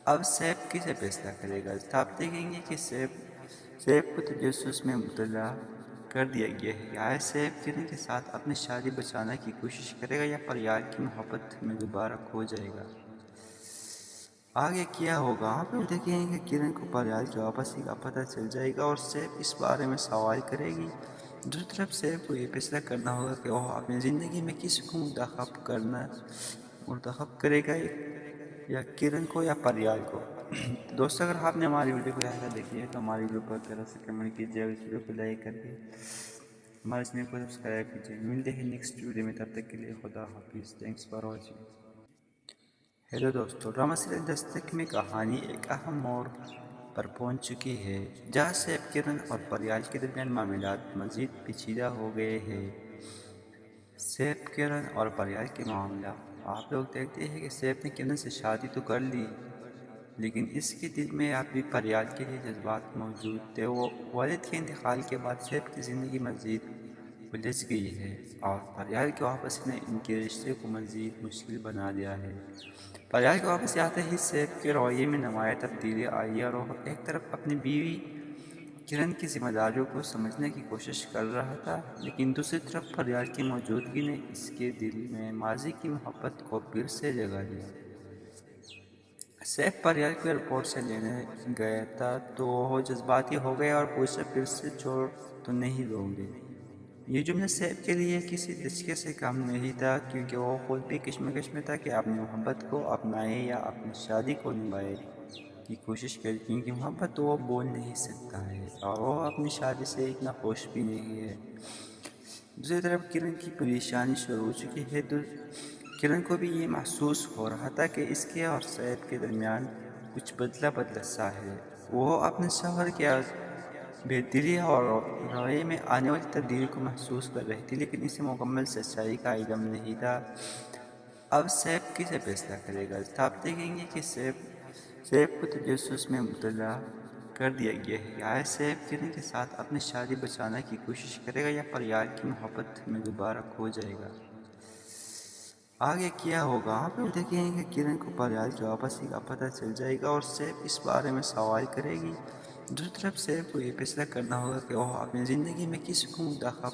اب سیف کسے فیصلہ کرے گا؟ آپ دیکھیں گے کہ سیف کو تجسس میں مبتلا کر دیا گیا ہے۔ آیا سیف کرن کے ساتھ اپنی شادی بچانے کی کوشش کرے گا یا پریال کی محبت میں دوبارہ کھو جائے گا؟ آگے کیا ہوگا؟ آپ لوگ دیکھیں گے کہ کرن کو پریال کی واپسی کا پتہ چل جائے گا اور سیف اس بارے میں سوال کرے گی۔ دوسری طرف سیف کو یہ فیصلہ کرنا ہوگا کہ وہ اپنی زندگی میں کس کو منتخب کرے گا، یا کرن کو یا پریال کو۔ دوستو، اگر آپ نے ہماری ویڈیو کو یہاں تک دیکھی ہے تو ہماری ویڈیو پر طرح سے کمنٹ کیجیے اور اس ویڈیو کو لائک کر کے ہمارے چینل کو سبسکرائب کیجیے۔ ملتے ہیں نیکسٹ ویڈیو میں، تب تک کے لیے خدا حافظ۔ Thanks for watching. ہیلو دوستو، ڈرامہ سیریل دستک میں کہانی ایک اہم موڑ پر پہنچ چکی ہے، جہاں سیف، کرن اور پریال کے درمیان معاملات مزید پیچیدہ ہو گئے ہیں۔ سیف، کرن اور پریال کے معاملہ، آپ لوگ دیکھتے ہیں کہ سیف نے کرن سے شادی تو کر لی، لیکن اس کے دل میں اب بھی پریال کے لیے جذبات موجود تھے۔ وہ والد کے انتقال کے بعد سیف کی زندگی مزید الجھ گئی ہے، اور پریال کی واپسی نے ان کے رشتے کو مزید مشکل بنا دیا ہے۔ پریال کے واپس آتے ہی سیف کے رویے میں نمایاں تبدیلی آئی، اور وہ ایک طرف اپنی بیوی کرن کی ذمہ داریوں کو سمجھنے کی کوشش کر رہا تھا، لیکن دوسری طرف پریال کی موجودگی نے اس کے دل میں ماضی کی محبت کو پھر سے جگا دیا۔ سیف پریال کو ایئرپورٹ سے لینے گیا تھا تو وہ جذباتی ہو گیا اور پوچھا، پھر سے چھوڑ تو نہیں دوں گے؟ یہ جملہ سیف کے لیے کسی دھچکے سے کم نہیں تھا، کیونکہ وہ خود بھی کشمکش میں تھا کہ اپنی محبت کو اپنائے یا اپنی شادی کو نبھائے کی کوشش کرے، کیونکہ محبت تو وہ بول نہیں سکتا ہے اور وہ اپنی شادی سے اتنا خوش بھی نہیں ہے۔ دوسری طرف کرن کی پریشانی شروع ہو چکی ہے۔ کرن کو بھی یہ محسوس ہو رہا تھا کہ اس کے اور سیف کے درمیان کچھ بدلا سا ہے۔ وہ اپنے شوہر کے بے دلی اور رویے میں آنے والی تبدیلی کو محسوس کر رہی تھی، لیکن اسے مکمل سچائی کا علم نہیں تھا۔ اب سیف کسے فیصلہ کرے گا؟ آپ دیکھیں گے کہ سیف کو تجسس میں مبتلا کر دیا گیا ہے۔ آیا سیف کرن کے ساتھ اپنی شادی بچانے کی کوشش کرے گا یا پریال کی محبت میں دوبارہ کھو جائے گا؟ آگے کیا ہوگا؟ آپ لوگ دیکھیں گے کہ کرن کو پریال کی واپسی کا پتہ چل جائے گا اور سیف اس بارے میں سوال کرے گی۔ دوسری طرف سیف کو یہ فیصلہ کرنا ہوگا کہ وہ اپنی زندگی میں کس کو منتخب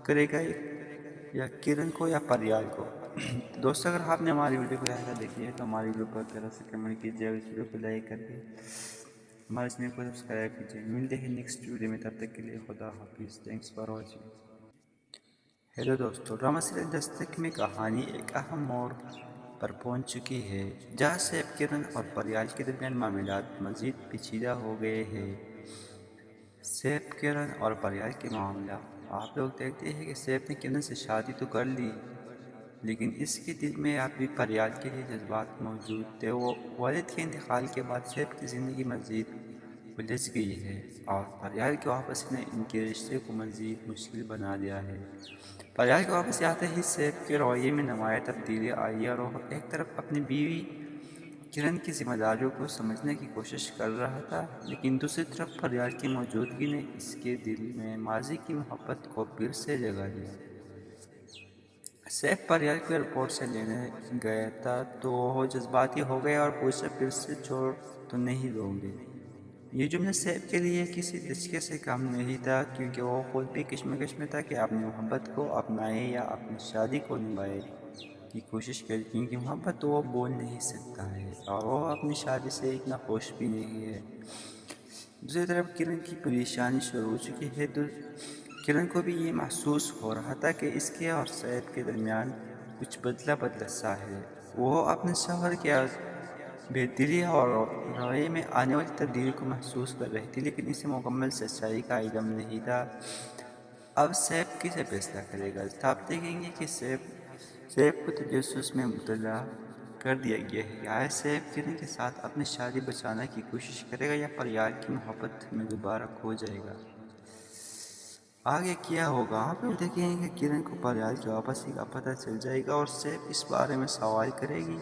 کرے گا، یا کرن کو یا پریال کو۔ دوستو، اگر آپ نے ہماری ویڈیو کو یہاں تک دیکھی ہے تو ہماری ویڈیو پر طرح سے کمنٹ کیجیے اور اس ویڈیو کو لائک کر کے ہمارے چینل کو سبسکرائب کیجیے۔ ملتے ہیں نیکسٹ ویڈیو میں، تب تک کے لیے خدا حافظ۔ Thanks for watching. ہیلو دوستو، ڈرامہ سیریل دستک میں کہانی ایک اہم موڑ پر پہنچ چکی ہے، جہاں سیف، کرن اور پریال کے درمیان معاملات مزید پیچیدہ ہو گئے ہیں۔ سیف، کرن اور پریال کے معاملہ، آپ لوگ دیکھتے ہیں کہ سیف نے کرن سے شادی تو کر لی، لیکن اس کے دل میں اب بھی پریال کے لیے جذبات موجود تھے۔ وہ والد کے انتقال کے بعد سیف کی زندگی مزید الجھ گئی ہے، اور پریال کی واپسی نے ان کے رشتے کو مزید مشکل بنا دیا ہے۔ پریال کے واپس آتے ہی سیف کے رویے میں نمایاں تبدیلی آئی، اور وہ ایک طرف اپنی بیوی کرن کی ذمہ داریوں کو سمجھنے کی کوشش کر رہا تھا، لیکن دوسری طرف پریال کی موجودگی نے اس کے دل میں ماضی کی محبت کو پھر سے جگا دیا۔ سیف پریال کو ایئرپورٹ سے لینے گیا تھا تو وہ جذباتی ہو گیا اور پوچھا، پھر سے چھوڑ تو نہیں دوں گے؟ یہ جملہ سیف کے لیے کسی دھچکے سے کم نہیں تھا، کیونکہ وہ خود بھی کشمکش میں تھا کہ اپنی محبت کو اپنائے یا اپنی شادی کو نبھائے کی کوشش کرے، کیونکہ محبت تو وہ بول نہیں سکتا ہے اور وہ اپنی شادی سے اتنا خوش بھی نہیں ہے۔ دوسری طرف کرن کی پریشانی شروع ہو چکی ہے۔ کرن کو بھی یہ محسوس ہو رہا تھا کہ اس کے اور سیف کے درمیان کچھ بدلا سا ہے۔ وہ اپنے شوہر کے بے دلی اور رویے میں آنے والی تبدیلی کو محسوس کر رہی تھی، لیکن اسے مکمل سچائی کا علم نہیں تھا۔ اب سیف کسے فیصلہ کرے گا؟ آپ دیکھیں گے کہ سیف کو تجسس میں مبتلا کر دیا گیا ہے۔ آیا سیف کرن کے ساتھ اپنی شادی بچانے کی کوشش کرے گا یا پریال کی محبت میں دوبارہ کھو جائے گا؟ آگے کیا ہوگا؟ آپ لوگ دیکھیں گے کہ کرن کو پریال کی واپسی کا پتہ چل جائے گا اور سیف اس بارے میں سوال کرے گی۔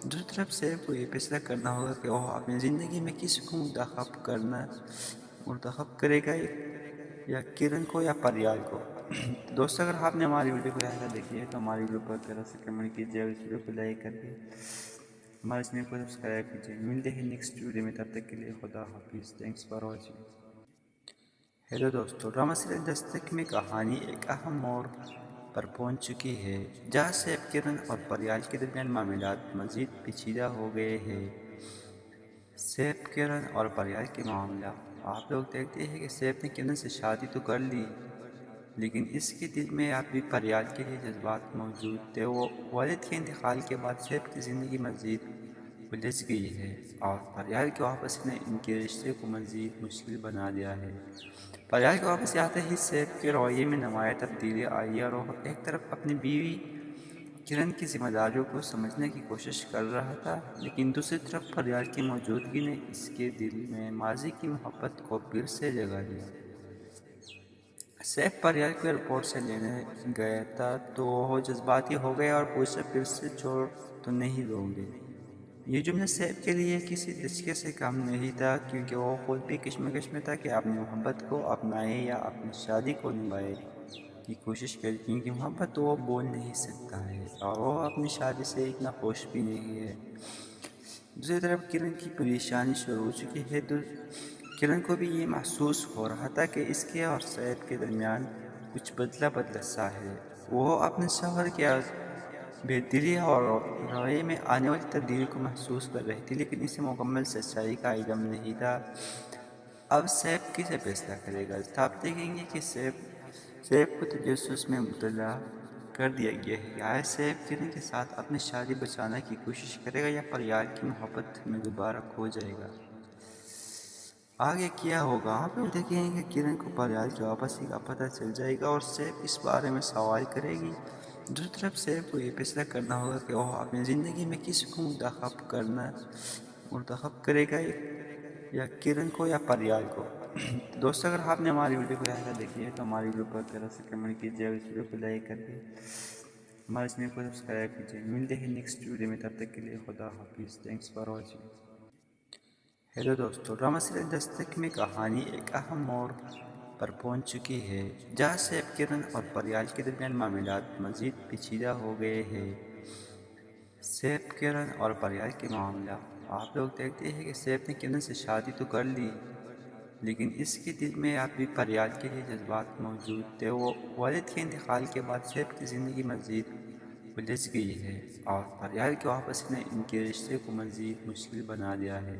دوسری طرف سیف کو یہ فیصلہ کرنا ہوگا کہ وہ اپنی زندگی میں کس کو منتخب کرے گا، یا کرن کو یا پریال کو۔ دوستو، اگر آپ نے ہماری ویڈیو کو یہاں تک دیکھی ہے تو ہماری ویڈیو پر طرح سے کمنٹ کیجیے اور اس ویڈیو کو لائک کر کے ہمارے چینل کو سبسکرائب کیجیے. ملتے ہیں نیکسٹ ویڈیو میں، تب تک کے لیے خدا حافظ. Thanks for watching. ہیلو دوستو، ڈرامہ سیریل دستک میں کہانی ایک اہم موڑ پر پہنچ چکی ہے، جہاں سیف، کرن اور پریال کے درمیان معاملات مزید پیچیدہ ہو گئے ہیں. سیف، کرن اور پریال کے معاملہ. آپ لوگ دیکھتے ہیں کہ سیف نے کرن سے شادی تو کر لی، لیکن اس کے دل میں اب بھی پریال کے لیے جذبات موجود تھے. وہ والد کے انتقال کے بعد سیف کی زندگی مزید الجھ گئی ہے، اور پریال کے واپس نے ان کے رشتے کو مزید مشکل بنا دیا ہے. پریال کے واپس آتے ہی سیف کے رویے میں نمایاں تبدیلی آئی ہے، اور وہ ایک طرف اپنی بیوی کرن کی ذمہ داریوں کو سمجھنے کی کوشش کر رہا تھا، لیکن دوسری طرف پریال کی موجودگی نے اس کے دل میں ماضی کی محبت کو پھر سے جگا دیا. سیف پریال کو ایئرپورٹ سے لینے گیا تھا تو وہ جذباتی ہو گیا اور پوچھا، پھر سے چھوڑ تو نہیں دوں گے. یہ جملہ سیف کے لیے کسی دھچکے سے کم نہیں تھا، کیونکہ وہ خود بھی کشمکش میں تھا کہ اپنی محبت کو اپنائے یا اپنی شادی کو نبھائے کی کوشش کرے، کیونکہ محبت وہ بول نہیں سکتا ہے اور وہ اپنی شادی سے اتنا خوش بھی نہیں ہے. دوسری طرف کرن کی پریشانی شروع ہو چکی ہے. کرن کو بھی یہ محسوس ہو رہا تھا کہ اس کے اور سیف کے درمیان کچھ بدلا بدلا سا ہے. وہ اپنے شوہر کے بے دلی اور رویے میں آنے والی تبدیلی کو محسوس کر رہی تھی، لیکن اسے مکمل سچائی کا علم نہیں تھا. اب سیف کسے فیصلہ کرے گا؟ آپ دیکھیں گے کہ سیف کو تجسس میں مبتلا کر دیا گیا ہے. یا سیف کرن کے ساتھ اپنی شادی بچانے کی کوشش کرے گا، یا پریال کی محبت میں دوبارہ کھو جائے گا؟ آگے کیا ہوگا؟ آپ لوگ دیکھیں گے کہ کرن کو پریال کے واپسی کا پتہ چل جائے گا اور سیف اس بارے میں سوال کرے گی. دوسری طرف سیف کو یہ فیصلہ کرنا ہوگا کہ وہ اپنی زندگی میں کس کو منتخب کرے گا، یا کرن کو یا پریال کو. دوستو، اگر آپ نے ہماری ویڈیو کو یہاں تک دیکھی ہے تو ہماری ویڈیو پر ذرا سے کمنٹ کیجیے اور اس ویڈیو کو لائک کر کے ہمارے چینل کو سبسکرائب کیجیے. ملتے ہیں نیکسٹ ویڈیو میں، تب تک کے لیے خدا حافظ. Thanks for watching. ہیلو دوستو، ڈرامہ سیریل دستک میں کہانی ایک اہم موڑ پر پہنچ چکی ہے، جہاں سیف، کرن اور پریال کے درمیان معاملات مزید پیچیدہ ہو گئے ہیں. سیف، کرن اور پریال کے معاملہ. آپ لوگ دیکھتے ہیں کہ سیف نے کرن سے شادی تو کر لی، لیکن اس کے دل میں اب بھی پریال کے لیے جذبات موجود تھے. وہ والد کے انتقال کے بعد سیف کی زندگی مزید الجھ گئی ہے، اور پریال کے واپس نے ان کے رشتے کو مزید مشکل بنا دیا ہے.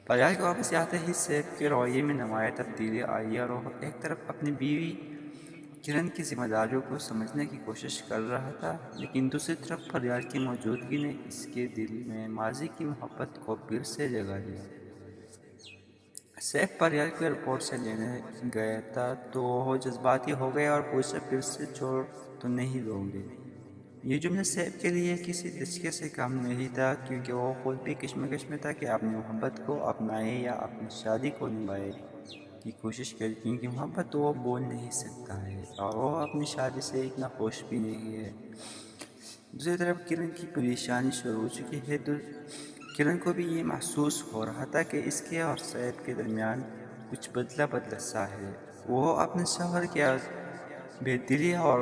پریال کے واپس آتے ہی سیف کے رویے میں نمایاں تبدیلی آئی ہے، اور وہ ایک طرف اپنی بیوی کرن کی ذمہ داریوں کو سمجھنے کی کوشش کر رہا تھا، لیکن دوسری طرف پریال کی موجودگی نے اس کے دل میں ماضی کی محبت کو پھر سے جگا دیا. سیف پریال کو ایئرپورٹ سے لینے گیا تھا تو وہ جذباتی ہو گیا اور پوچھا، پھر سے چھوڑ تو نہیں دوں گے. یہ جملہ سیف کے لیے کسی دھچکے سے کم نہیں تھا، کیونکہ وہ خود بھی کشمکش میں تھا کہ اپنی محبت کو اپنائے یا اپنی شادی کو نبھائے کی کوشش کرے، کیونکہ محبت وہ بول نہیں سکتا ہے اور وہ اپنی شادی سے اتنا خوش بھی نہیں ہے. دوسری طرف کرن کی پریشانی شروع ہو چکی ہے. کرن کو بھی یہ محسوس ہو رہا تھا کہ اس کے اور سیف کے درمیان کچھ بدلا بدلا سا ہے. وہ اپنے شوہر کے بے دلی اور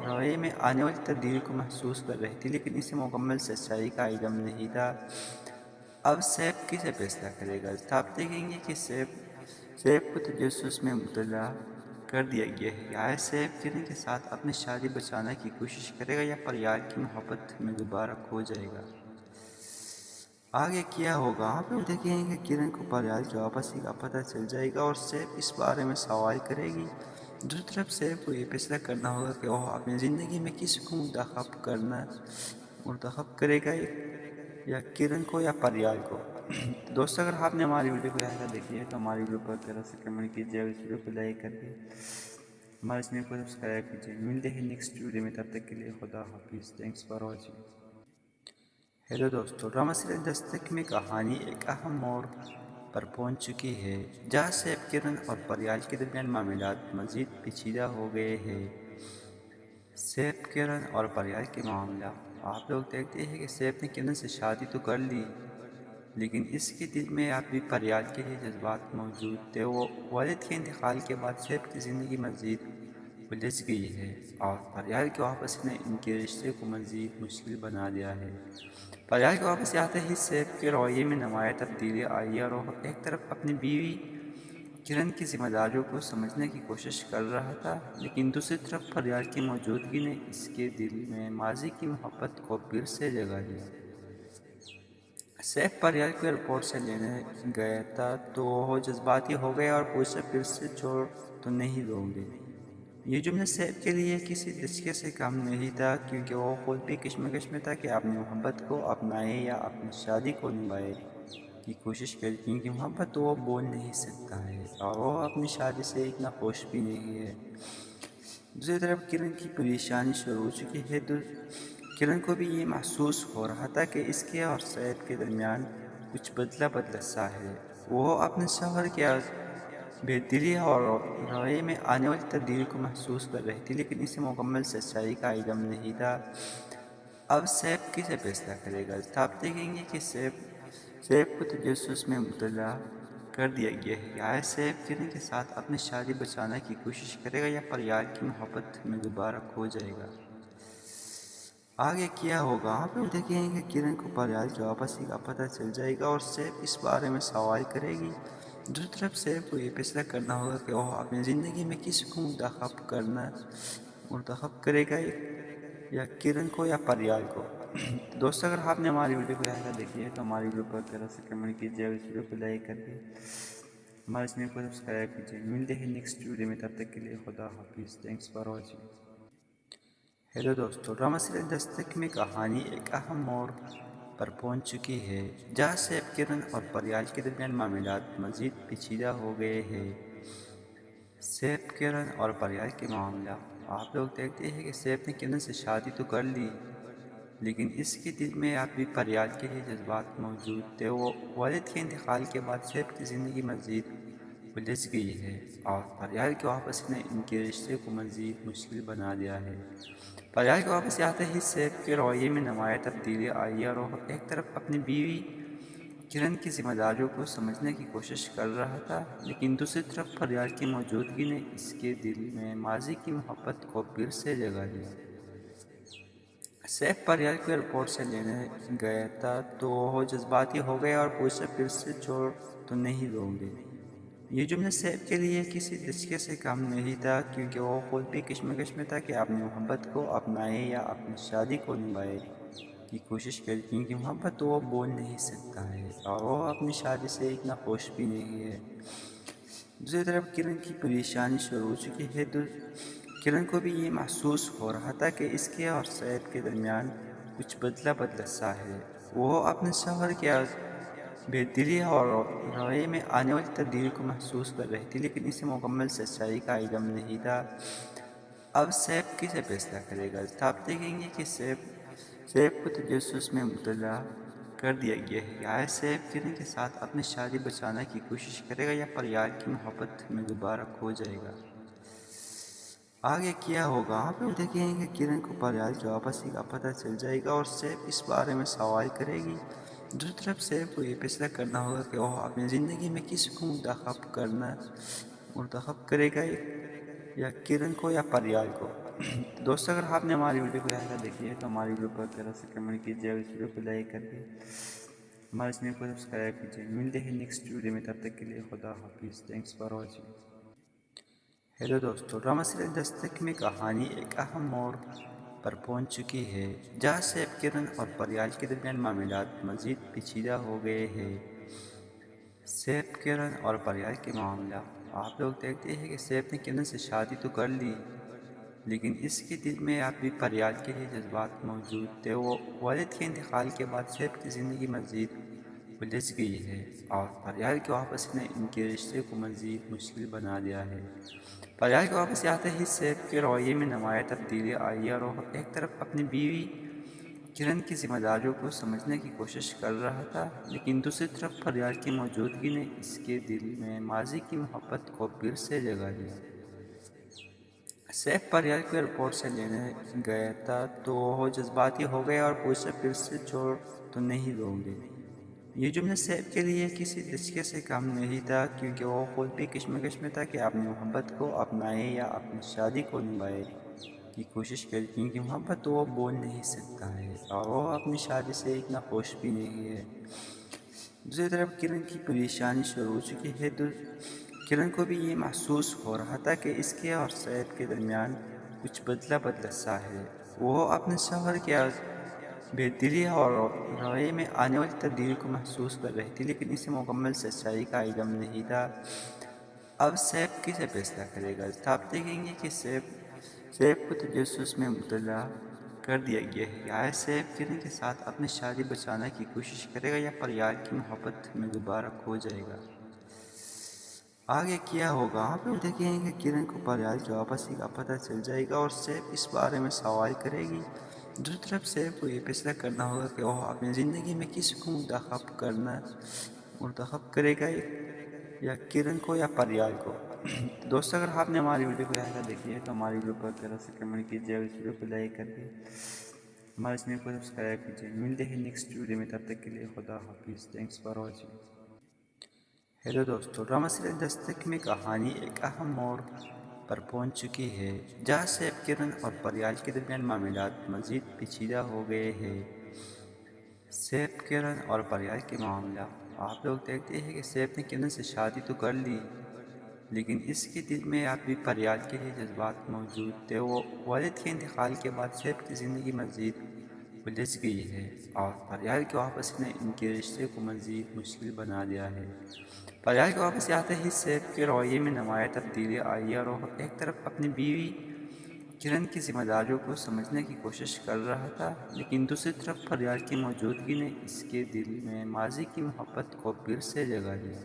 رویے میں آنے والی تبدیلی کو محسوس کر رہی تھی، لیکن اسے مکمل سچائی کا علم نہیں تھا. اب سیف کسے فیصلہ کرے گا؟ آپ دیکھیں گے کہ سیف کو تجسس میں مبتلا کر دیا گیا ہے. یا سیف کرن کے ساتھ اپنی شادی بچانے کی کوشش کرے گا، یا پریال کی محبت میں دوبارہ کھو جائے گا؟ آگے کیا ہوگا؟ آپ لوگ دیکھیں گے کہ کرن کو پریال کی واپسی کا پتہ چل جائے گا اور سیف اس بارے میں سوال کرے گی. دوسری طرف سیف کو یہ فیصلہ کرنا ہوگا کہ وہ اپنی زندگی میں کس کو منتخب کرے گا، یا کرن کو یا پریال کو. دوستو، اگر آپ نے ہماری ویڈیو کو یہاں تک دیکھی ہے تو ہماری ویڈیو پر ذرا سے کمنٹ کیجیے اور اس ویڈیو کو لائک کر کے ہمارے چینل کو سبسکرائب کیجیے. ملتے ہیں نیکسٹ ویڈیو میں، تب تک کے لیے خدا حافظ. Thanks for watching. ہیلو دوستو، ڈرامہ سیریل دستک میں کہانی ایک اہم موڑ پر پہنچ چکی ہے، جہاں سیف، کرن اور پریال کے درمیان معاملات مزید پیچیدہ ہو گئے ہیں. سیف، کرن اور پریال کے معاملہ. آپ لوگ دیکھتے ہیں کہ سیف نے کرن سے شادی تو کر لی، لیکن اس کے دل میں اب بھی پریال کے لیے جذبات موجود تھے. وہ والد کے انتقال کے بعد سیف کی زندگی مزید الجھ گئی ہے اور پریال کے واپس نے ان کے رشتے کو مزید مشکل بنا دیا ہے۔ پریال کے واپس آتے ہی سیف کے رویے میں نمایاں تبدیلی آئی اور وہ ایک طرف اپنی بیوی کرن کی ذمہ داریوں کو سمجھنے کی کوشش کر رہا تھا، لیکن دوسری طرف پریال کی موجودگی نے اس کے دل میں ماضی کی محبت کو پھر سے جگا دیا۔ سیف پریال کو ایئرپورٹ سے لینے گیا تھا تو وہ جذباتی ہو گیا اور پوچھا پھر سے چھوڑ تو نہیں دوں گے۔ یہ جملہ سیف کے لیے کسی دھچکے سے کم نہیں تھا، کیونکہ وہ خود بھی کشمکش میں تھا کہ اپنی محبت کو اپنائے یا اپنی شادی کو نبھائے کی کوشش کرے، کیونکہ محبت وہ بول نہیں سکتا ہے اور وہ اپنی شادی سے اتنا خوش بھی نہیں ہے۔ دوسری طرف کرن کی پریشانی شروع ہو چکی ہے۔ کرن کو بھی یہ محسوس ہو رہا تھا کہ اس کے اور سیف کے درمیان کچھ بدلا بدلا سا ہے۔ وہ اپنے شوہر کے بے دلی اور رویے میں آنے والی تبدیلی کو محسوس کر رہی تھی، لیکن اسے مکمل سچائی کا علم نہیں تھا۔ اب سیف کسے فیصلہ کرے گا؟ آپ دیکھیں گے کہ سیف کو تجسس میں مبتلا کر دیا گیا ہے۔ یا سیف کرن کے ساتھ اپنی شادی بچانے کی کوشش کرے گا یا پریال کی محبت میں دوبارہ کھو جائے گا؟ آگے کیا ہوگا؟ آپ لوگ دیکھیں گے کہ کرن کو پریال کی واپسی کا پتہ چل جائے گا اور سیف اس بارے میں سوال کرے گی۔ دوسری طرف سیف کو یہ فیصلہ کرنا ہوگا کہ وہ اپنی زندگی میں کس کو منتخب کرے گا، یا کرن کو یا پریال کو۔ دوستو، اگر آپ نے ہماری ویڈیو کو یہاں تک دیکھی ہے تو ہماری ویڈیو پر ذرا سے کمنٹ کیجیے اور اس ویڈیو کو لائک کر کے ہمارے چینل کو سبسکرائب کیجیے۔ ملتے ہیں نیکسٹ ویڈیو میں، تب تک کے لیے خدا حافظ۔ Thanks for watching. ہیلو دوستو، ڈرامہ سیریل دستک میں کہانی ایک اہم موڑ پر پہنچ چکی ہے، جہاں سیف، کرن اور پریال کے درمیان معاملات مزید پیچیدہ ہو گئے ہیں۔ سیف، کرن اور پریال کے معاملہ۔ آپ لوگ دیکھتے ہیں کہ سیف نے کرن سے شادی تو کر لی، لیکن اس کے دل میں اب بھی پریال کے لیے جذبات موجود تھے۔ وہ والد کے انتقال کے بعد سیف کی زندگی مزید الجھ گئی ہے اور پریال کے واپس نے ان کے رشتے کو مزید مشکل بنا دیا ہے۔ پریال کے واپس آتے ہی سیف کے رویے میں نمایاں تبدیلی آئی اور وہ ایک طرف اپنی بیوی کرن کی ذمہ داریوں کو سمجھنے کی کوشش کر رہا تھا، لیکن دوسری طرف پریال کی موجودگی نے اس کے دل میں ماضی کی محبت کو پھر سے جگا دیا۔ سیف پریال کو ایئرپورٹ سے لینے گیا تھا تو وہ جذباتی ہو گیا اور پوچھا پھر سے چھوڑ تو نہیں دوں گے۔ یہ جملہ سیف کے لیے کسی دھچکے سے کم نہیں تھا، کیونکہ وہ خود بھی کشمکش میں تھا کہ اپنی محبت کو اپنائے یا اپنی شادی کو نبھائے کی کوشش کرے، کیونکہ محبت وہ بول نہیں سکتا ہے اور وہ اپنی شادی سے اتنا خوش بھی نہیں ہے۔ دوسری طرف کرن کی پریشانی شروع ہو چکی ہے۔ کرن کو بھی یہ محسوس ہو رہا تھا کہ اس کے اور سیف کے درمیان کچھ بدلا بدلا سا ہے۔ وہ اپنے شوہر کے بے دلی اور رویے میں آنے والی تبدیلی کو محسوس کر رہی تھی، لیکن اسے مکمل سچائی کا علم نہیں تھا۔ اب سیف کسے فیصلہ کرے گا؟ آپ دیکھیں گے کہ سیف کو تجسس میں مبتلا کر دیا گیا ہے۔ یا سیف کرن کے ساتھ اپنی شادی بچانے کی کوشش کرے گا یا پریال کی محبت میں دوبارہ کھو جائے گا؟ آگے کیا ہوگا؟ آپ لوگ دیکھیں گے کہ کرن کو پریال کی واپسی کا پتہ چل جائے گا اور سیف اس بارے میں سوال کرے گی۔ دوسری طرف سیف کو یہ فیصلہ کرنا ہوگا کہ وہ اپنی زندگی میں کس کو منتخب کرے گا، یا کرن کو یا پریال کو۔ دوستو، اگر آپ نے ہماری ویڈیو کو یہاں تک دیکھی ہے تو ہماری ویڈیو پر ذرا سے کمنٹ کیجیے اور اس ویڈیو کو لائک کر کے ہمارے چینل کو سبسکرائب کیجیے۔ ملتے ہیں نیکسٹ ویڈیو میں، تب تک کے لیے خدا حافظ۔ Thanks for watching. ہیلو دوستو، ڈرامہ سیریل دستک میں کہانی ایک اہم موڑ پر پہنچ چکی ہے، جہاں سیف، کرن اور پریال کے درمیان معاملات مزید پیچیدہ ہو گئے ہیں۔ سیف، کرن اور پریال کے معاملہ۔ آپ لوگ دیکھتے ہیں کہ سیف نے کرن سے شادی تو کر لی، لیکن اس کے دل میں اب بھی پریال کے لیے جذبات موجود تھے۔ وہ والد کے انتقال کے بعد سیف کی زندگی مزید الجھ گئی ہے اور پریال کے واپس نے ان کے رشتے کو مزید مشکل بنا دیا ہے۔ پریال کے واپس آتے ہی سیف کے رویے میں نمایاں تبدیلی آئی اور وہ ایک طرف اپنی بیوی کرن کی ذمہ داریوں کو سمجھنے کی کوشش کر رہا تھا، لیکن دوسری طرف پریال کی موجودگی نے اس کے دل میں ماضی کی محبت کو پھر سے جگا دیا۔ سیف پریال کو ایئرپورٹ سے لینے گیا تھا تو وہ جذباتی ہو گیا اور پوچھا پھر سے چھوڑ تو نہیں دوں گے۔ یہ جملہ سیب کے لیے کسی دھچکے سے کم نہیں تھا، کیونکہ وہ خود بھی کشمکش میں تھا کہ اپنی محبت کو اپنائے یا اپنی شادی کو نبھائے کی کوشش کرے، کیونکہ محبت تو وہ بول نہیں سکتا ہے اور وہ اپنی شادی سے اتنا خوش بھی نہیں ہے۔ دوسری طرف کرن کی پریشانی شروع ہو چکی ہے۔ کرن کو بھی یہ محسوس ہو رہا تھا کہ اس کے اور سیب کے درمیان کچھ بدلا بدلا سا ہے۔ وہ اپنے شوہر کے بے دلی اور رویے میں آنے والی تبدیلی کو محسوس کر رہی تھی، لیکن اسے مکمل سچائی کا علم نہیں تھا۔ اب سیب کسے فیصلہ کرے گا؟ آپ دیکھیں گے کہ سیب کو تجسس میں مبتلا کر دیا گیا ہے۔ آیا سیب کرن کے ساتھ اپنی شادی بچانے کی کوشش کرے گا یا پریال کی محبت میں دوبارہ کھو جائے گا؟ آگے کیا ہوگا؟ آپ لوگ دیکھیں گے کہ کرن کو پریال کی واپسی کا پتہ چل جائے گا اور سیب اس بارے میں سوال کرے گی۔ دوسری طرف سیب کو یہ فیصلہ کرنا ہوگا کہ وہ اپنی زندگی میں کس کو منتخب کرے گا، یا کرن کو یا پریال کو۔ دوستو، اگر آپ نے ہماری ویڈیو کو یہاں تک دیکھی ہے تو ہماری ویڈیو پر ذرا سے کمنٹ کیجیے اور اس ویڈیو کو لائک کر کے ہمارے چینل کو سبسکرائب کیجیے۔ ملتے ہیں نیکسٹ ویڈیو میں، تب تک کے لیے خدا حافظ۔ Thanks for watching. ہیلو دوستو، ڈرامہ سیریل دستک میں کہانی ایک اہم موڑ پر پہنچ چکی ہے، جہاں سیب، کرن اور پریال کے درمیان معاملات مزید پیچیدہ ہو گئے ہیں۔ سیب، کرن اور پریال کے معاملہ۔ آپ لوگ دیکھتے ہیں کہ سیب نے کرن سے شادی تو کر لی، لیکن اس کے دل میں اب بھی پریال کے لیے جذبات موجود تھے۔ وہ والد کے انتقال کے بعد سیب کی زندگی مزید الجھ گئی ہے اور پریال کی واپسی نے ان کے رشتے کو مزید مشکل بنا دیا ہے۔ پریال کی واپسی آتے ہی سیب کے رویے میں نمایاں تبدیلی آئی اور وہ ایک طرف اپنی بیوی کرن کی ذمہ داریوں کو سمجھنے کی کوشش کر رہا تھا، لیکن دوسری طرف پریال کی موجودگی نے اس کے دل میں ماضی کی محبت کو پھر سے جگا دیا۔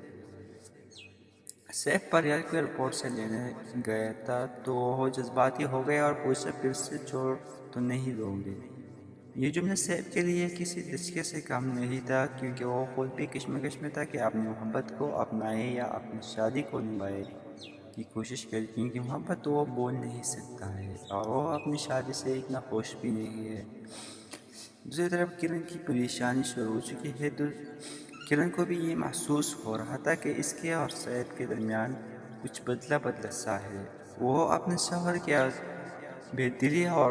سیب پریال کو ایئرپورٹ سے لینے گیا تھا تو وہ جذباتی ہو گیا اور پوچھا، پھر سے چھوڑ تو نہیں دو گے؟ یہ جملہ سیب کے لیے کسی دھچکے سے کم نہیں تھا، کیونکہ وہ خود بھی کشمکش میں تھا کہ اپنی محبت کو اپنائے یا اپنی شادی کو نبھائے کی کوشش کرے، کیونکہ محبت تو وہ بول نہیں سکتا ہے اور وہ اپنی شادی سے اتنا خوش بھی نہیں ہے۔ دوسری طرف کرن کی پریشانی شروع ہو چکی ہے۔ کرن کو بھی یہ محسوس ہو رہا تھا کہ اس کے اور سیب کے درمیان کچھ بدلا بدلا سا ہے۔ وہ اپنے شوہر کے بے دلی اور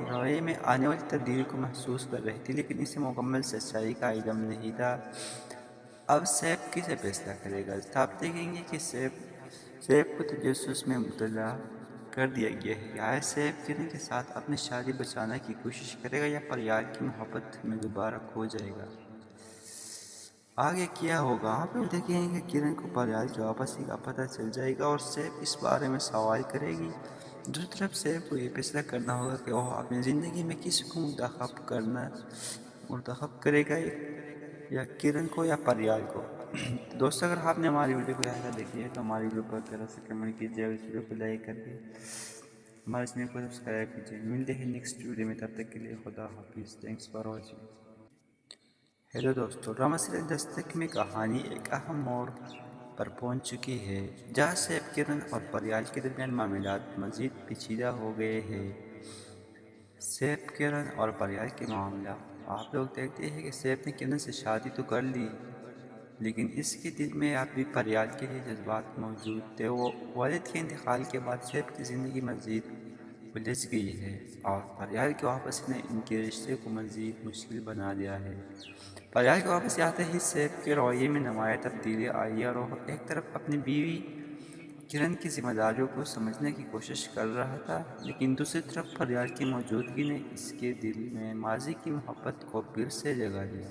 رویے میں آنے والی تبدیلی کو محسوس کر رہی تھی، لیکن اسے مکمل سچائی کا علم نہیں تھا۔ اب سیب کسے فیصلہ کرے گا؟ آپ دیکھیں گے کہ سیب کو تجسس میں مبتلا کر دیا گیا ہے۔ آیا سیب کرن کے ساتھ اپنی شادی بچانے کی کوشش کرے گا یا پریال کی محبت میں دوبارہ کھو جائے گا؟ آگے کیا ہوگا؟ آپ لوگ دیکھیں گے کہ کرن کو پریال کی واپسی کا پتہ چل جائے گا اور سیب اس بارے میں سوال کرے گی۔ دوسری طرف سیب کو یہ فیصلہ کرنا ہوگا کہ وہ اپنی زندگی میں کس کو منتخب کرے گا، یا کرن کو یا پریال کو۔ دوستو، اگر آپ نے ہماری ویڈیو کو یہاں تک دیکھی ہے تو ہماری ویڈیو پر ذرا سے کمنٹ کیجیے اور اس ویڈیو کو لائک کر کے ہمارے چینل کو سبسکرائب کیجیے۔ ملتے ہیں نیکسٹ ویڈیو میں، تب تک کے لیے خدا حافظ۔ Thanks for watching. ہیلو دوستو، ڈرامہ سیریل دستک میں کہانی ایک اہم موڑ پر پہنچ چکی ہے، جہاں سیب، کرن اور پریال کے درمیان معاملات مزید پیچیدہ ہو گئے ہیں۔ سیب، کرن اور پریال کے معاملہ۔ آپ لوگ دیکھتے ہیں کہ سیب نے کرن سے شادی تو کر لی، لیکن اس کے دل میں اب بھی پریال کے لیے جذبات موجود تھے۔ وہ والد کے انتقال کے بعد سیب کی زندگی مزید الجھ گئی ہے اور پریال کی واپسی نے ان کے رشتے کو مزید مشکل بنا دیا ہے۔ پریال کی واپسی آتے ہی سیب کے رویے میں نمایاں تبدیلی آئی اور وہ ایک طرف اپنی بیوی کرن کی ذمہ داریوں کو سمجھنے کی کوشش کر رہا تھا، لیکن دوسری طرف پریال کی موجودگی نے اس کے دل میں ماضی کی محبت کو پھر سے جگا دیا۔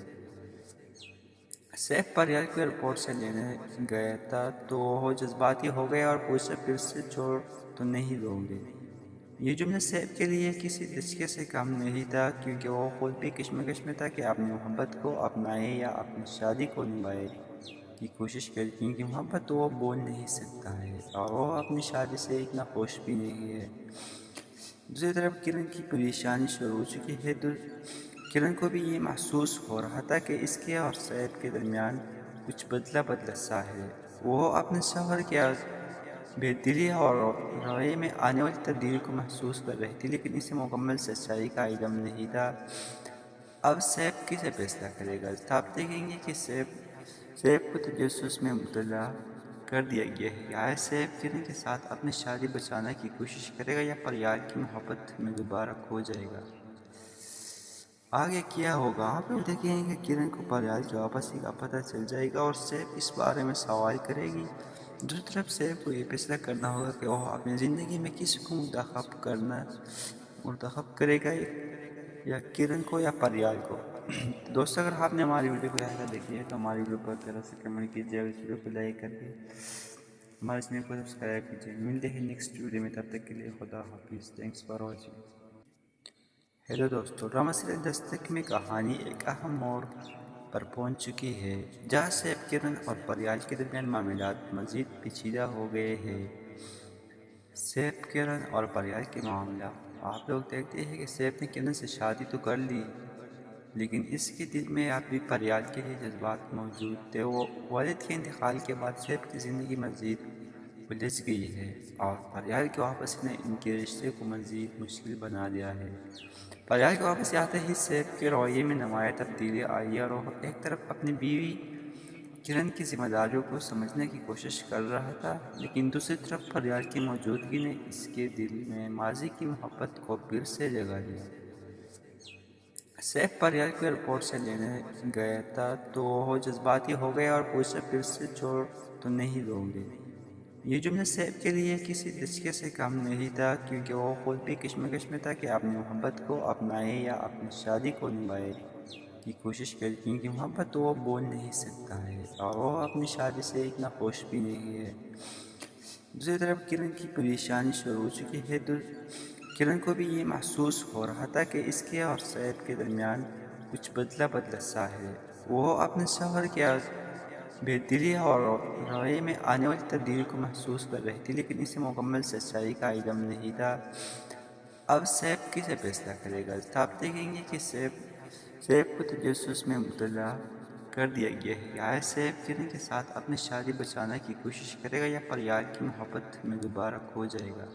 سیب پریال کو ایئرپورٹ سے لینے گیا تھا تو وہ جذباتی ہو گیا اور پوچھا، پھر سے چھوڑ تو نہیں دو گے؟ یہ جملہ سیب کے لیے کسی دھچکے سے کم نہیں تھا، کیونکہ وہ خود بھی کشمکش میں تھا کہ اپنی محبت کو اپنائے یا اپنی شادی کو نبھائے کی کوشش کرے، کیونکہ محبت تو وہ بول نہیں سکتا ہے اور وہ اپنی شادی سے اتنا خوش بھی نہیں ہے۔ دوسری طرف کرن کی پریشانی شروع ہو چکی ہے۔ کرن کو بھی یہ محسوس ہو رہا تھا کہ اس کے اور سیب کے درمیان کچھ بدلا بدلا سا ہے۔ وہ اپنے شوہر کے بے دلی اور رویے میں آنے والی تبدیلی کو محسوس کر رہی تھی، لیکن اسے مکمل سچائی کا علم نہیں تھا۔ اب سیب کسے فیصلہ کرے گا؟ آپ دیکھیں گے کہ سیب کو تجسس میں مبتلا کر دیا گیا ہے۔ آیا سیب کرن کے ساتھ اپنی شادی بچانے کی کوشش کرے گا یا پریال کی محبت میں دوبارہ کھو جائے گا؟ آگے کیا ہوگا؟ آپ لوگ دیکھیں گے کرن کو پریال کی واپسی کا پتہ چل جائے گا اور سیب اس بارے میں سوال کرے گی۔ دوسری طرف سیب کو یہ فیصلہ کرنا ہوگا کہ وہ اپنی زندگی میں کس کو منتخب کرے گا، یا کرن کو یا پریال کو۔ دوستو، اگر آپ نے ہماری ویڈیو کو یہاں تک دیکھی ہے تو ہماری ویڈیو پر طرح سے کمنٹ کیجیے اور اس ویڈیو کو لائک کر کے ہمارے چینل کو سبسکرائب کیجیے۔ ملتے ہیں نیکسٹ ویڈیو میں، تب تک کے لیے خدا حافظ۔ Thanks for watching. ہیلو دوستو، ڈرامہ سیریل دستک میں کہانی ایک اہم موڑ پر پہنچ چکی ہے، جہاں سیب کرن اور پریال کے درمیان معاملات مزید پیچیدہ ہو گئے ہیں۔ سیب کرن اور پریال کے معاملہ، آپ لوگ دیکھتے ہیں کہ سیب نے کرن سے شادی تو کر لی، لیکن اس کے دل میں اب بھی پریال کے لیے جذبات موجود تھے۔ وہ والد کے انتقال کے بعد سیب کی زندگی مزید الجھ گئی ہے، اور پریال کی واپسی نے ان کے رشتے کو مزید مشکل بنا دیا ہے۔ پریال کی واپسی آتے ہی سیب کے رویے میں نمایاں تبدیلی آئی، اور وہ ایک طرف اپنی بیوی کرن کی ذمہ داریوں کو سمجھنے کی کوشش کر رہا تھا، لیکن دوسری طرف پریال کی موجودگی نے اس کے دل میں ماضی کی محبت کو پھر سے جگا دیا۔ سیب پریال کو ایئرپورٹ سے لینے گیا تھا تو وہ جذباتی ہو گیا اور پوچھا، پھر سے چھوڑ تو نہیں دو گے؟ یہ جملہ سیب کے لیے کسی دھچکے سے کم نہیں تھا، کیونکہ وہ خود بھی کشمکش میں تھا کہ اپنی محبت کو اپنائے یا اپنی شادی کو نبھائے کی کوشش کرے، کیونکہ محبت وہ بول نہیں سکتا ہے اور وہ اپنی شادی سے اتنا خوش بھی نہیں ہے۔ دوسری طرف کرن کی پریشانی شروع ہو چکی ہے۔ کرن کو بھی یہ محسوس ہو رہا تھا کہ اس کے اور سیب کے درمیان کچھ بدلا سا ہے۔ وہ اپنے شوہر کے بہتری اور رویے میں آنے والی تبدیلی کو محسوس کر رہی تھی، لیکن اسے مکمل سچائی کا علم نہیں تھا۔ اب سیب کسے فیصلہ کرے گا؟ آپ دیکھیں گے کہ سیب کو تجسس میں مبتلا کر دیا گیا ہے۔ آیا سیب کرن کے ساتھ اپنی شادی بچانے کی کوشش کرے گا یا پریال کی محبت میں دوبارہ کھو جائے گا؟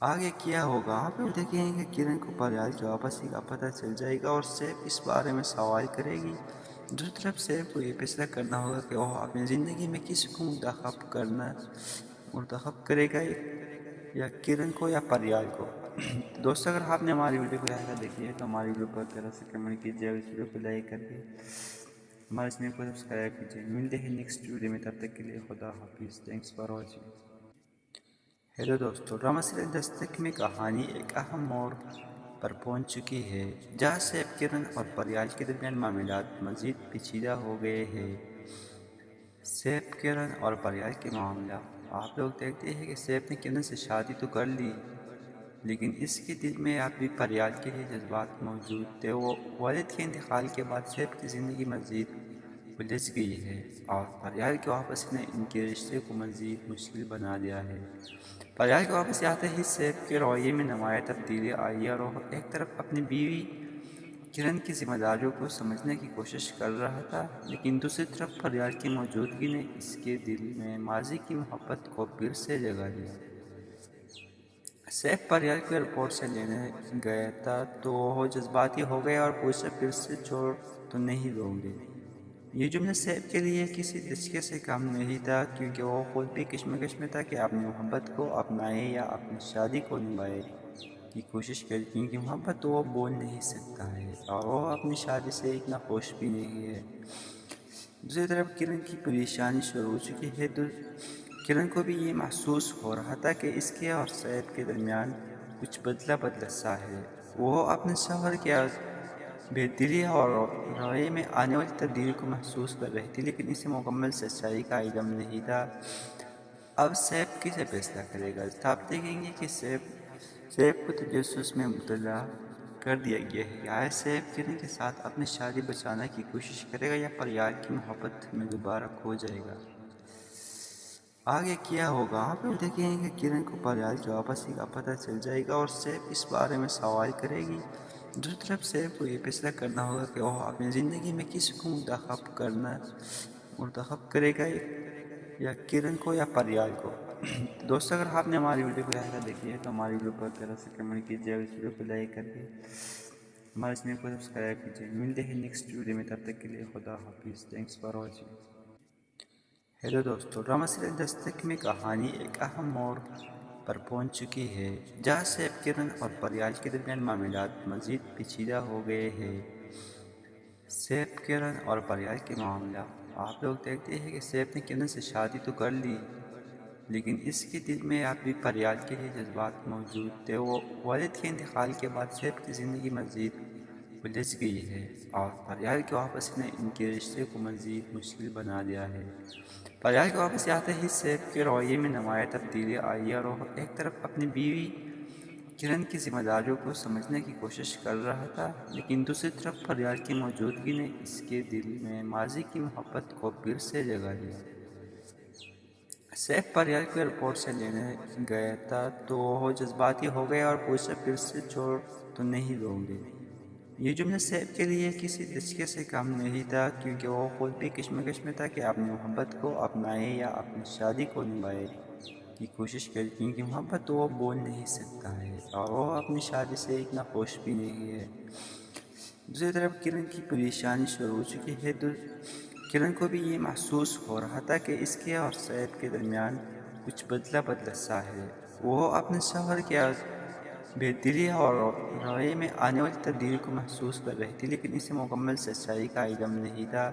آگے کیا ہوگا؟ آپ لوگ دیکھیں گے کرن کو پریال کی واپسی کا پتہ چل جائے گا اور سیب اس بارے میں سوال کرے گی۔ دوسری طرف سیب کو یہ فیصلہ کرنا ہوگا کہ وہ اپنی زندگی میں کس کو منتخب کرے گا، یا کرن کو یا پریال کو۔ دوستو، اگر آپ نے ہماری ویڈیو کو یہاں تک دیکھی ہے تو ہماری ویڈیو پر طرح سے کمنٹ کیجیے اور اس ویڈیو کو لائک کر کے ہمارے چینل کو سبسکرائب کیجیے۔ ملتے ہیں نیکسٹ ویڈیو میں، تب تک کے لیے خدا حافظ۔ Thanks for watching. ہیلو دوستو، ڈرامہ سیریل دستک میں کہانی ایک اہم موڑ پر پہنچ چکی ہے، جہاں سیب کرن اور پریال کے درمیان معاملات مزید پیچیدہ ہو گئے ہیں۔ سیب کرن اور پریال کے معاملہ، آپ لوگ دیکھتے ہیں کہ سیب نے کرن سے شادی تو کر لی، لیکن اس کے دل میں اب بھی پریال کے لیے جذبات موجود تھے۔ وہ والد کے انتقال کے بعد سیب کی زندگی مزید الجھ گئی ہے، اور پریال کی واپسی نے ان کے رشتے کو مزید مشکل بنا دیا ہے۔ پریال کی واپسی آتے ہی سیب کے رویے میں نمایاں تبدیلی آئی، اور وہ ایک طرف اپنی بیوی کرن کی ذمہ داریوں کو سمجھنے کی کوشش کر رہا تھا، لیکن دوسری طرف پریال کی موجودگی نے اس کے دل میں ماضی کی محبت کو پھر سے جگا دیا۔ سیب پریال کو ایئرپورٹ سے لینے گیا تھا تو وہ جذباتی ہو گیا اور پوچھا، پھر سے چھوڑ تو نہیں دو گے؟ یہ جملہ سیب کے لیے کسی دھچکے سے کم نہیں تھا، کیونکہ وہ خود بھی کشمکش میں تھا کہ اپنی محبت کو اپنائے یا اپنی شادی کو نبھائے کی کوشش کرے، کیونکہ محبت وہ بول نہیں سکتا ہے اور وہ اپنی شادی سے اتنا خوش بھی نہیں ہے۔ دوسری طرف کرن کی پریشانی شروع ہو چکی ہے۔ کرن کو بھی یہ محسوس ہو رہا تھا کہ اس کے اور سیب کے درمیان کچھ بدلا سا ہے۔ وہ اپنے شوہر کے بہتری اور رویے میں آنے والی تبدیلی کو محسوس کر رہی تھی، لیکن اسے مکمل سچائی کا علم نہیں تھا۔ اب سیب کسے فیصلہ کرے گا؟ آپ دیکھیں گے کہ سیب کو تجسس میں مبتلا کر دیا گیا ہے۔ آیا سیب کرن کے ساتھ اپنی شادی بچانے کی کوشش کرے گا یا پریال کی محبت میں دوبارہ کھو جائے گا؟ آگے کیا ہوگا؟ آپ لوگ دیکھیں گے کرن کو پریال کی واپسی کا پتہ چل جائے گا اور سیب اس بارے میں سوال کرے گی۔ دوسری طرف سیب کو یہ فیصلہ کرنا ہوگا کہ وہ اپنی زندگی میں کس کو منتخب کرے گا، یا کرن کو یا پریال کو۔ دوستو، اگر آپ نے ہماری ویڈیو کو یہاں تک دیکھی ہے تو ہماری ویڈیو پر طرح سے کمنٹ کیجیے اور اس ویڈیو کو لائک کر کے ہمارے چینل کو سبسکرائب کیجیے. ملتے ہیں نیکسٹ ویڈیو میں، تب تک کے لیے خدا حافظ. Thanks for watching. ہیلو دوستو، ڈرامہ سیریل دستک میں کہانی ایک اہم موڑ پر پہنچ چکی ہے، جہاں سیف کرن اور پریال کے درمیان معاملات مزید پیچیدہ ہو گئے ہیں. سیف، کرن اور پریال کے معاملہ. آپ لوگ دیکھتے ہیں کہ سیف نے کرن سے شادی تو کر لی، لیکن اس کے دل میں اب بھی پریال کے لیے جذبات موجود تھے. وہ والد کے انتقال کے بعد سیف کی زندگی مزید الجھ گئی ہے، اور پریال کے واپس نے ان کے رشتے کو مزید مشکل بنا دیا ہے. پریال کے واپس آتے ہی سیف کے رویے میں نمایاں تبدیلی آئی، اور وہ ایک طرف اپنی بیوی کرن کی ذمہ داریوں کو سمجھنے کی کوشش کر رہا تھا، لیکن دوسری طرف پریال کی موجودگی نے اس کے دل میں ماضی کی محبت کو پھر سے جگا دیا. سیف پریال کو ایئرپورٹ سے لینے گیا تھا تو وہ جذباتی ہو گیا اور پوچھا، پھر سے چھوڑ تو نہیں دو گے؟ یہ جملہ سیف کے لیے کسی دھچکے سے کم نہیں تھا، کیونکہ وہ خود بھی کشمکش میں تھا کہ اپنی محبت کو اپنائے یا اپنی شادی کو نبھائے کی کوشش کرے، کیونکہ محبت وہ بول نہیں سکتا ہے اور وہ اپنی شادی سے اتنا خوش بھی نہیں ہے. دوسری طرف کرن کی پریشانی شروع ہو چکی ہے. کرن کو بھی یہ محسوس ہو رہا تھا کہ اس کے اور سیف کے درمیان کچھ بدلا بدلا سا ہے. وہ اپنے شوہر کے بہتری اور رویے میں آنے والی تبدیلی کو محسوس کر رہی تھی، لیکن اسے مکمل سچائی کا علم نہیں تھا.